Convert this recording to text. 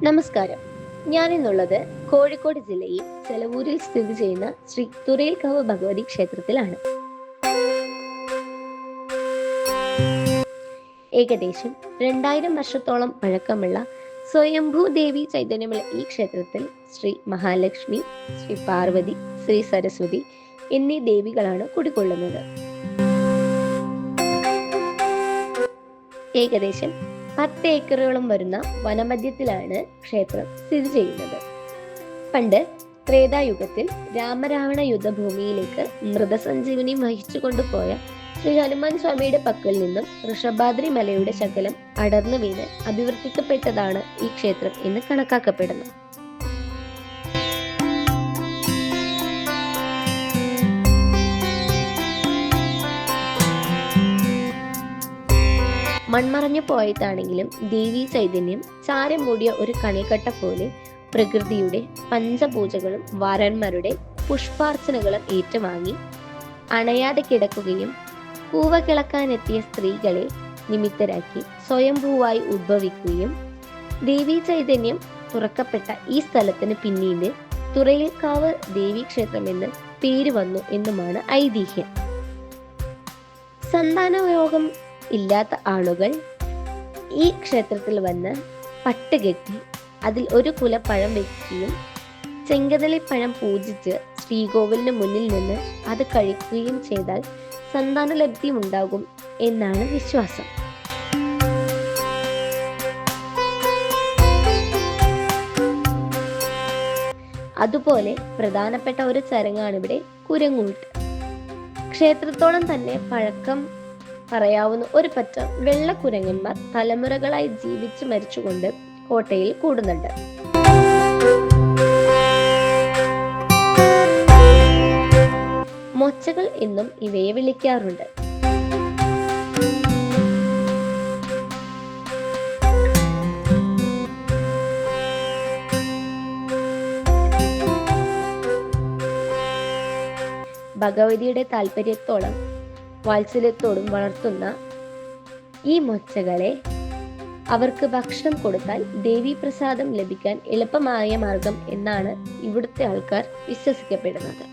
നമസ്കാരം. ഞാനിന്നുള്ളത് കോഴിക്കോട് ജില്ലയിൽ ചെലവൂരിൽ സ്ഥിതി ചെയ്യുന്ന ശ്രീ തുറയിൽക്കാവ് ഭഗവതി ക്ഷേത്രത്തിലാണ്. ഏകദേശം 2000 വർഷത്തോളം പഴക്കമുള്ള സ്വയംഭൂ ദേവി ചൈതന്യമുള്ള ഈ ക്ഷേത്രത്തിൽ ശ്രീ മഹാലക്ഷ്മി, ശ്രീ പാർവതി, ശ്രീ സരസ്വതി എന്നീ ദേവികളാണ് കുടികൊള്ളുന്നത്. ഏകദേശം 10 ഏക്കറോളം വരുന്ന വനമധ്യത്തിലാണ് ക്ഷേത്രം സ്ഥിതി ചെയ്യുന്നത്. പണ്ട് ത്രേതായുഗത്തിൽ രാമരാവണ യുദ്ധഭൂമിയിലേക്ക് മൃതസഞ്ജീവനി വഹിച്ചു കൊണ്ടുപോയ ശ്രീ ഹനുമാൻ സ്വാമിയുടെ പക്കൽ നിന്നും വൃഷഭാദ്രി മലയുടെ ശകലം അടർന്നു വീണ് അഭിവർത്തിക്കപ്പെട്ടതാണ് ഈ ക്ഷേത്രം എന്ന് കണക്കാക്കപ്പെടുന്നു. മൺമറഞ്ഞു പോയതാണെങ്കിലും ദേവീ ചൈതന്യം ചാരം മൂടിയ ഒരു കണിക്കട്ട പോലെ പ്രകൃതിയുടെ പഞ്ചപൂജകളും വാരന്മാരുടെ പുഷ്പാർച്ചനകളും ഏറ്റുവാങ്ങി അണയാതെ കിടക്കുകയും പൂവ കിളക്കാനെത്തിയ സ്ത്രീകളെ നിമിത്തരാക്കി സ്വയംഭൂവായി ഉദ്ഭവിക്കുകയും ദേവീ ചൈതന്യം തുറക്കപ്പെട്ട ഈ സ്ഥലത്തിന് പിന്നീട് തുറയിൽക്കാവ് ദേവീക്ഷേത്രം എന്ന് പേര് വന്നു എന്നുമാണ് ഐതിഹ്യം. സന്താനയോഗം ഇല്ലാത്ത ആളുകൾ ഈ ക്ഷേത്രത്തിൽ വന്ന് പട്ടുകെട്ടി അതിൽ ഒരു കുല പഴം വെക്കുകയും ചെങ്കദളിപ്പഴം പൂജിച്ച് ശ്രീകോവിലിന് മുന്നിൽ നിന്ന് അത് കഴിക്കുകയും ചെയ്താൽ സന്താനലബ്ധി ഉണ്ടാകും എന്നാണ് വിശ്വാസം. അതുപോലെ പ്രധാനപ്പെട്ട ഒരു ചടങ്ങാണ് ഇവിടെ കുരങ്ങൂട്ട്. ക്ഷേത്രത്തോളം തന്നെ പഴക്കം പറയാവുന്ന ഒരു പറ്റം വെള്ളക്കുരങ്ങന്മാർ തലമുറകളായി ജീവിച്ചു മരിച്ചുകൊണ്ട് കോട്ടയിൽ കൂടുന്നുണ്ട്. മൊച്ചകൾ എന്നും ഇവയെ വിളിക്കാറുണ്ട്. ഭഗവതിയുടെ താല്പര്യത്തോളം വാത്സല്യത്തോടും വളർത്തുന്ന ഈ മൊച്ചകളെ അവർക്ക് ഭക്ഷണം കൊടുത്താൽ ദേവീപ്രസാദം ലഭിക്കാൻ എളുപ്പമായ മാർഗം എന്നാണ് ഇവിടുത്തെ ആൾക്കാർ വിശ്വസിക്കപ്പെടുന്നത്.